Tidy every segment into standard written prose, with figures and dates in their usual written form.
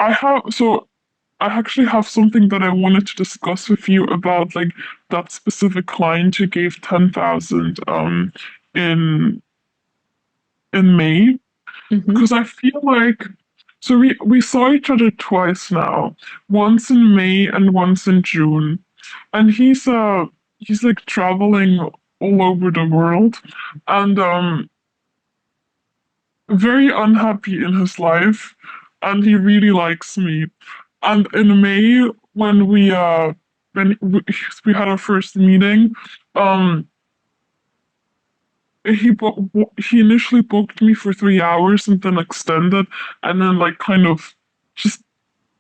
I actually have something that I wanted to discuss with you about like that specific client who gave 10,000 in May, Hmm. because I feel like we saw each other twice now, once in May and once in June, and he's like traveling all over the world, and very unhappy in his life, and he really likes me. And in May, when we had our first meeting, um he initially booked me for 3 hours and then extended, and then like kind of just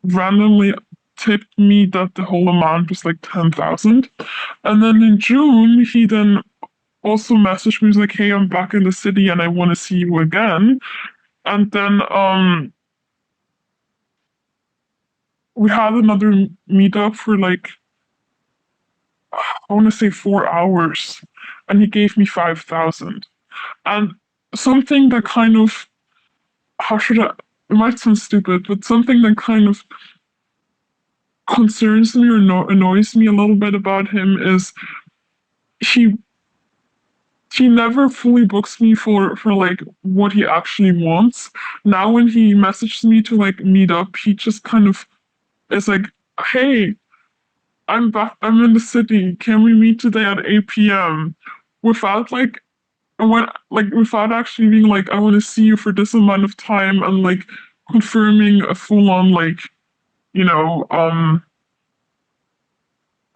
randomly tipped me that the whole amount was like 10,000. And then in June, he then also messaged me, he was like, "Hey, I'm back in the city and I want to see you again." And then we had another meetup for like, I want to say 4 hours, and he gave me 5,000. And something that kind of, how should I, it might sound stupid, but something that kind of concerns me or annoys me a little bit about him is he he never fully books me for like what he actually wants. Now when he messages me to like meet up, he just kind of is like, "Hey, I'm back. I'm in the city. Can we meet today at 8 p.m.?" Without like without actually being like, "I want to see you for this amount of time," and like confirming a full on like, you know,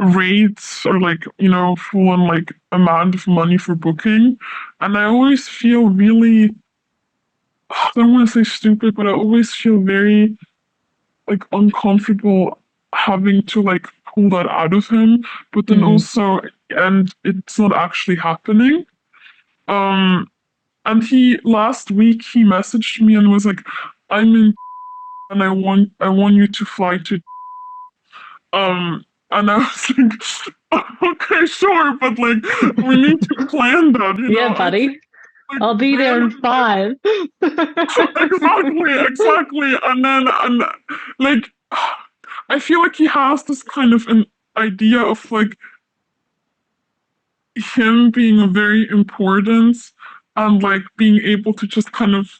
rates or like, full on like amount of money for booking. And I always feel really, I don't want to say stupid, but I always feel very like uncomfortable having to like pull that out of him. But then Mm. also, and it's not actually happening. Um, and he last week he messaged me and was like, "I'm in and I want you to fly to." And I was like, "Okay, sure, but like we need to plan that, you Yeah, know." I buddy. like I'll be there in random like 5. exactly, and like I feel like he has this kind of an idea of like him being a very important and like being able to just kind of,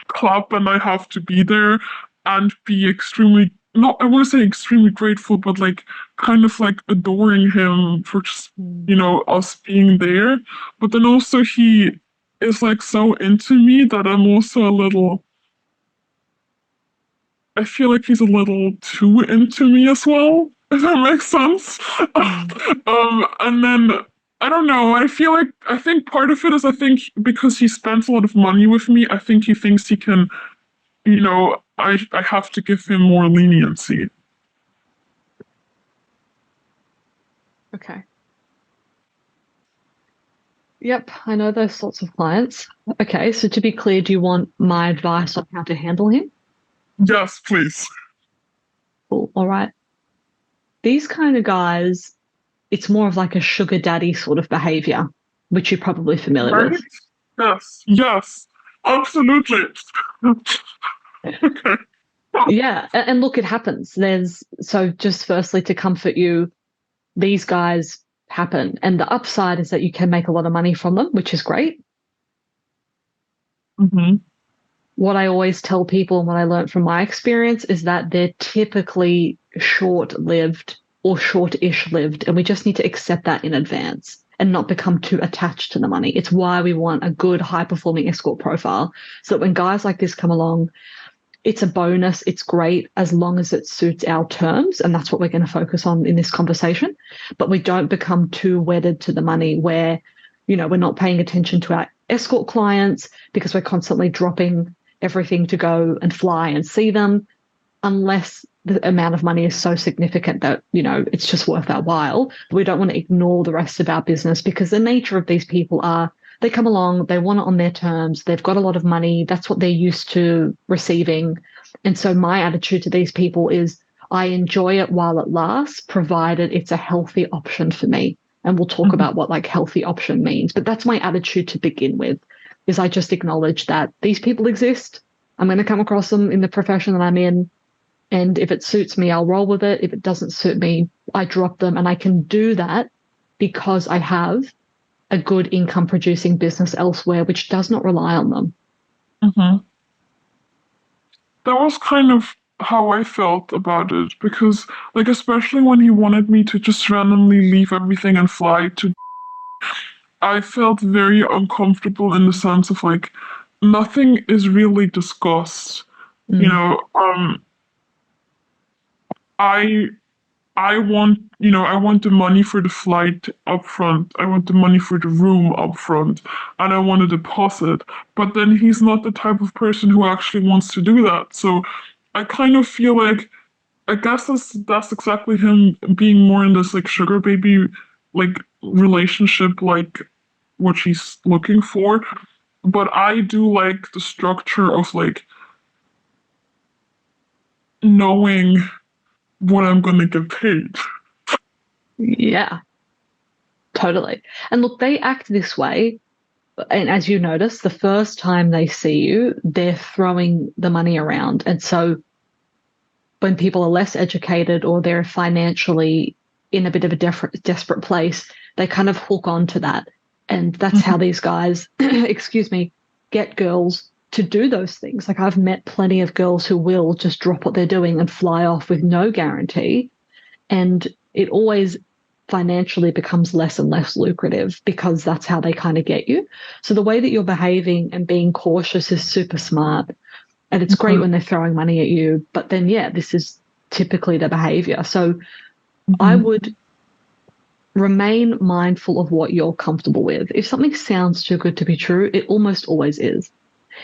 clap and I have to be there and be extremely, not, I want to say extremely grateful, but like kind of like adoring him for just, Mm. us being there. But then also he is like so into me that I'm also a little, I feel like he's a little too into me as well, if that makes sense. Mm. And then I don't know. I think part of it is I think because he spends a lot of money with me, I think he thinks he can, I have to give him more leniency. Okay. Yep, I know those sorts of clients. Okay, so to be clear, do you want my advice on how to handle him? Yes, please. Cool. All right. These kind of guys, it's more of like a sugar daddy sort of behavior, which you're probably familiar Right? with. Yes, yes, absolutely. Okay. Yeah, and look, it happens. There's so just firstly to comfort you, these guys happen, and the upside is that you can make a lot of money from them, which is great. Hmm. What I always tell people and what I learned from my experience is that they're typically short-lived or short-ish lived, and we just need to accept that in advance and not become too attached to the money. It's why we want a good high-performing escort profile, so that when guys like this come along, it's a bonus. It's great as long as it suits our terms. And that's what we're going to focus on in this conversation. But we don't become too wedded to the money where, we're not paying attention to our escort clients because we're constantly dropping everything to go and fly and see them, unless the amount of money is so significant that, it's just worth our while. We don't want to ignore the rest of our business because the nature of these people are they come along, they want it on their terms, they've got a lot of money, that's what they're used to receiving. And so my attitude to these people is I enjoy it while it lasts, provided it's a healthy option for me. And we'll talk Hmm. about what like healthy option means. But that's my attitude to begin with, is I just acknowledge that these people exist. I'm going to come across them in the profession that I'm in. And if it suits me, I'll roll with it. If it doesn't suit me, I drop them. And I can do that because I have a good income producing business elsewhere, which does not rely on them. Mm-hmm. That was kind of how I felt about it because, like, especially when he wanted me to just randomly leave everything and fly to, I felt very uncomfortable in the sense of like, nothing is really discussed. You Mm. know, I I want the money for the flight up front. I want the money for the room up front, and I want a deposit. But then he's not the type of person who actually wants to do that. So I kind of feel like I guess that's exactly him being more in this like sugar baby like relationship like what she's looking for. But I do like the structure of like knowing what I'm gonna get paid. Yeah, totally. And look, they act this way. And as you notice, the first time they see you, they're throwing the money around. And so when people are less educated or they're financially in a bit of a desperate place, they kind of hook on to that. And that's how these guys, excuse me, get girls to do those things. Like I've met plenty of girls who will just drop what they're doing and fly off with no guarantee. And it always financially becomes less and less lucrative because that's how they kind of get you. So the way that you're behaving and being cautious is super smart. And it's great when they're throwing money at you. But then, yeah, this is typically the behavior. So I would remain mindful of what you're comfortable with. If something sounds too good to be true, it almost always is.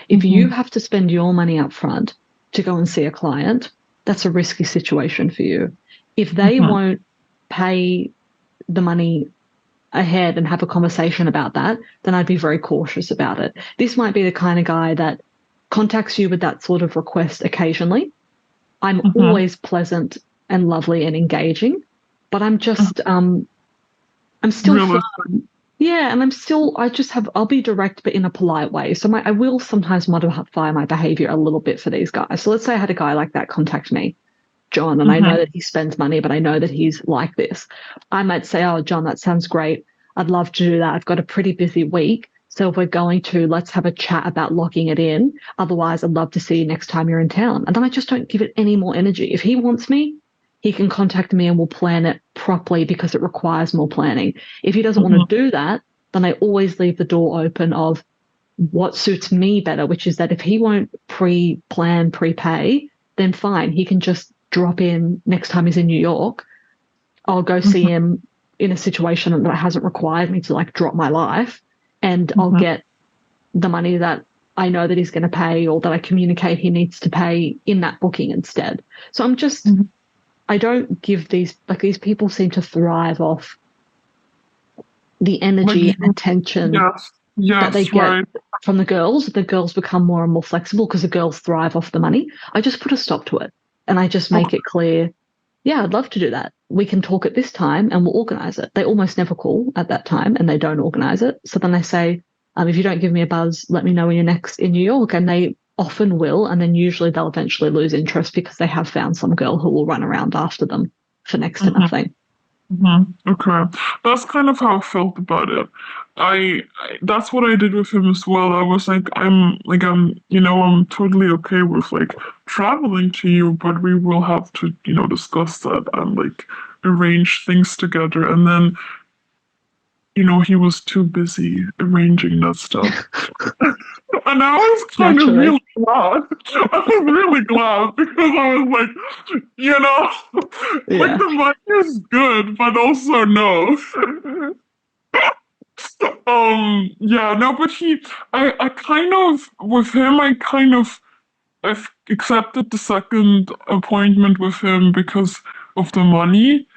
If you have to spend your money up front to go and see a client, that's a risky situation for you. If they won't pay the money ahead and have a conversation about that, then I'd be very cautious about it. This might be the kind of guy that contacts you with that sort of request occasionally. I'm always pleasant and lovely and engaging, but I'm just I'm still firm. Yeah, and I'll be direct, but in a polite way. So I will sometimes modify my behavior a little bit for these guys. So let's say I had a guy like that contact me, John, and I know that he spends money, but I know that he's like this. I might say, oh, John, that sounds great. I'd love to do that. I've got a pretty busy week. So if we're going to, let's have a chat about locking it in. Otherwise, I'd love to see you next time you're in town. And then I just don't give it any more energy. If he wants me, he can contact me and we'll plan it properly because it requires more planning. If he doesn't want to do that, then I always leave the door open of what suits me better, which is that if he won't pre-plan, prepay, then fine. He can just drop in next time he's in New York. I'll go see him in a situation that hasn't required me to like drop my life, and I'll get the money that I know that he's going to pay or that I communicate he needs to pay in that booking instead. So I'm just, I don't give these people seem to thrive off the energy and attention that they get from the girls. The girls become more and more flexible because the girls thrive off the money. I just put a stop to it and I just make it clear, yeah, I'd love to do that. We can talk at this time and we'll organize it. They almost never call at that time and they don't organize it. So then I say, if you don't give me a buzz, let me know when you're next in New York. And they often will. And then usually they'll eventually lose interest because they have found some girl who will run around after them for next to nothing. Okay, that's kind of how I felt about it. That's what I did with him as well. I was like, I'm totally okay with like traveling to you, but we will have to, discuss that and like arrange things together. And then, he was too busy arranging that stuff. And I was kind of really glad. I was really glad because I was like, like the money is good, but also no. No, but I kind of, with him, I've accepted the second appointment with him because of the money.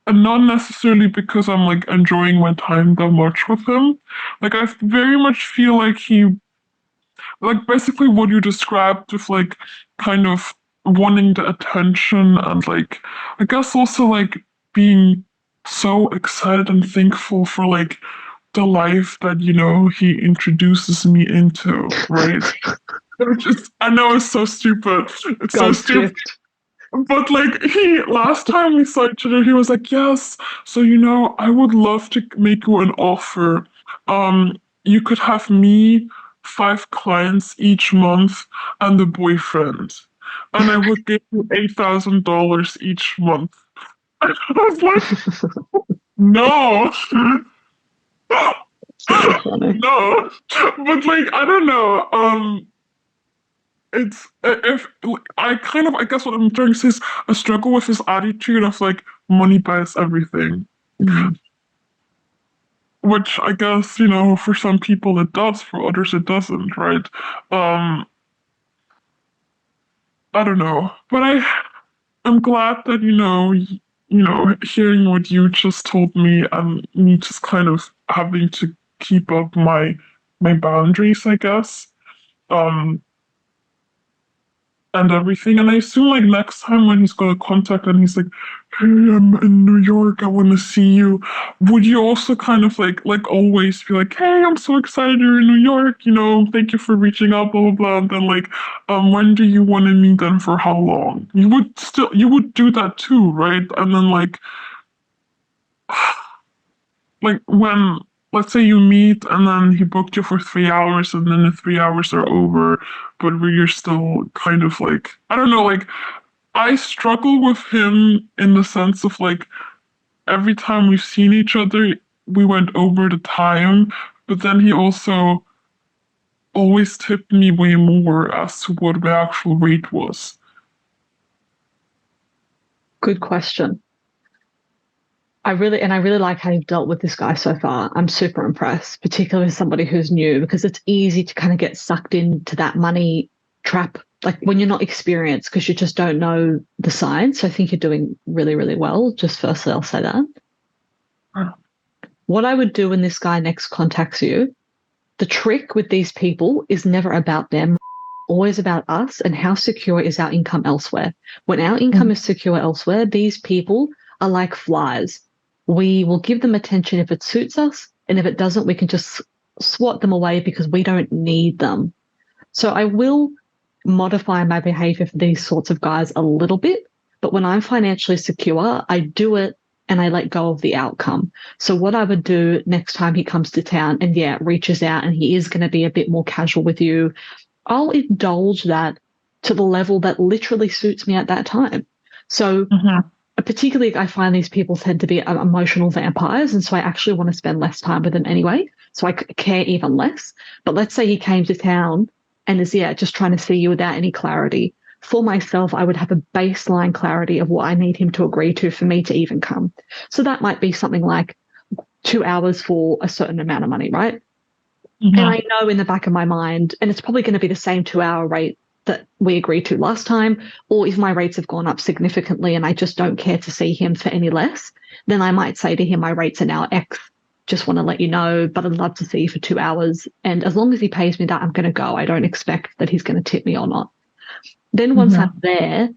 And not necessarily because I'm like enjoying my time that much with him. Like I very much feel like like basically what you described with like kind of wanting the attention and like I guess also like being so excited and thankful for like the life that he introduces me into, right? I know it's so stupid. It's so God's stupid. gift. But like he last time we saw each other, he was like, "Yes, so I would love to make you an offer. You could have me, 5 clients each month, and a boyfriend, and I would give you $8,000 each month." I was like, "No, So funny. no," but like I don't know. It's if I guess what I'm trying to say is I struggle with his attitude of like money buys everything, Mm. which I guess for some people it does, for others it doesn't, right? Um, I don't know, but I'm glad that hearing what you just told me and me just kind of having to keep up my boundaries, I guess. Um, and everything. And I assume like next time when he's gonna contact and he's like, "Hey, I'm in New York. I want to see you." Would you also kind of like always be like, "Hey, I'm so excited you're in New York. Thank you for reaching out, blah blah blah." And then like, when do you want to meet and for how long? You would do that too, right? And then like when let's say you meet and then he booked you for 3 hours and then the 3 hours are over, but where you're still kind of like I don't know, like I struggle with him in the sense of like every time we've seen each other, we went over the time, but then he also always tipped me way more as to what my actual rate was. Good question. I really like how you've dealt with this guy so far. I'm super impressed, particularly as somebody who's new, because it's easy to kind of get sucked into that money trap, like when you're not experienced, because you just don't know the signs. So I think you're doing really, really well. Just firstly, I'll say that. What I would do when this guy next contacts you, the trick with these people is never about them, always about us and how secure is our income elsewhere. When our income is secure elsewhere, these people are like flies. We will give them attention if it suits us, and if it doesn't, we can just swat them away because we don't need them. So I will modify my behavior for these sorts of guys a little bit, but when I'm financially secure, I do it and I let go of the outcome. So what I would do next time he comes to town and reaches out and he is going to be a bit more casual with you, I'll indulge that to the level that literally suits me at that time. So Mhm. particularly I find these people tend to be emotional vampires, and so I actually want to spend less time with them anyway, so I care even less. But let's say he came to town and is just trying to see you without any clarity. For myself, I would have a baseline clarity of what I need him to agree to for me to even come. So that might be something like 2 hours for a certain amount of money, right? And Mhm. I know in the back of my mind, and it's probably going to be the same 2 hour rate that we agreed to last time, or if my rates have gone up significantly and I just don't care to see him for any less, then I might say to him, my rates are now X. Just want to let you know, but I'd love to see you for 2 hours. And as long as he pays me that, I'm going to go. I don't expect that he's going to tip me or not. Then once I'm Mhm. there,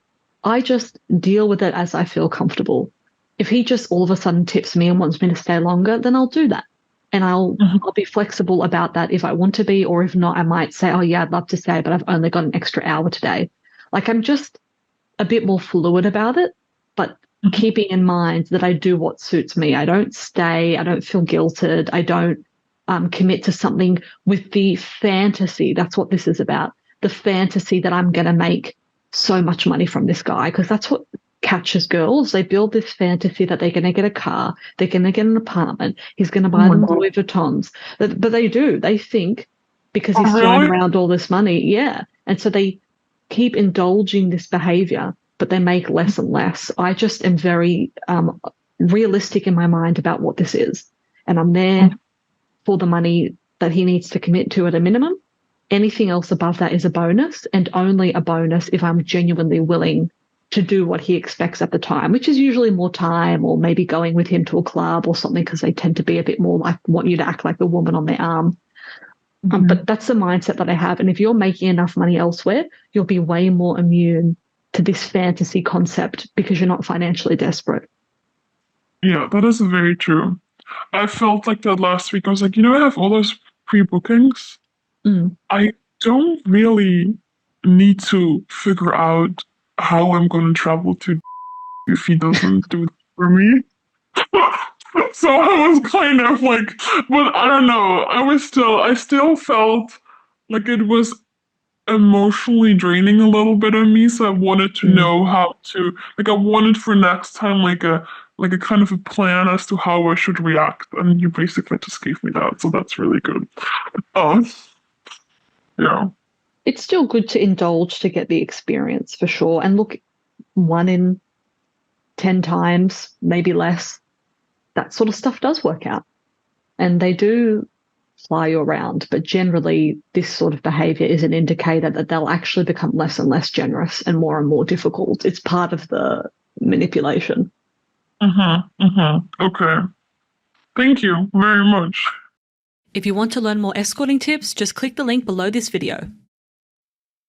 I just deal with it as I feel comfortable. If he just all of a sudden tips me and wants me to stay longer, then I'll do that. And I'll be flexible about that if I want to be, or if not, I might say, oh yeah, I'd love to stay, but I've only got an extra hour today. Like I'm just a bit more fluid about it, but Mhm. keeping in mind that I do what suits me. I don't stay, I don't feel guilted, I don't commit to something with the fantasy. That's what this is about. The fantasy that I'm going to make so much money from this guy, because that's what catches girls. They build this fantasy that they're going to get a car, they're going to get an apartment, he's going to Oh buy my them god. Louis Vuittons. But they do. They think because Oh he's throwing really? around all this money, and so they keep indulging this behavior, but they make less and less. I just am very realistic in my mind about what this is. And I'm there for the money that he needs to commit to at a minimum. Anything else above that is a bonus, and only a bonus if I'm genuinely willing to do what he expects at the time, which is usually more time or maybe going with him to a club or something, because they tend to be a bit more like want you to act like the woman on their arm. But Mhm. that's the mindset that I have. And if you're making enough money elsewhere, you'll be way more immune to this fantasy concept because you're not financially desperate. Yeah, that is very true. I felt like that last week. I was like, I have all those pre-bookings. Mm. I don't really need to figure out how I'm going to travel to if he doesn't do it for me. So I was kind of like, but I don't know. I still felt like it was emotionally draining a little bit on me. So I wanted to Mm. know how to, like, I wanted for next time, like a kind of a plan as to how I should react. And you basically just gave me that. So that's really good. Um, yeah. It's still good to indulge to get the experience for sure. And look, 1 in 10 times, maybe less, that sort of stuff does work out. And they do fly you around. But generally, this sort of behavior is an indicator that they'll actually become less and less generous and more difficult. It's part of the manipulation. Okay. Thank you very much. If you want to learn more escorting tips, just click the link below this video.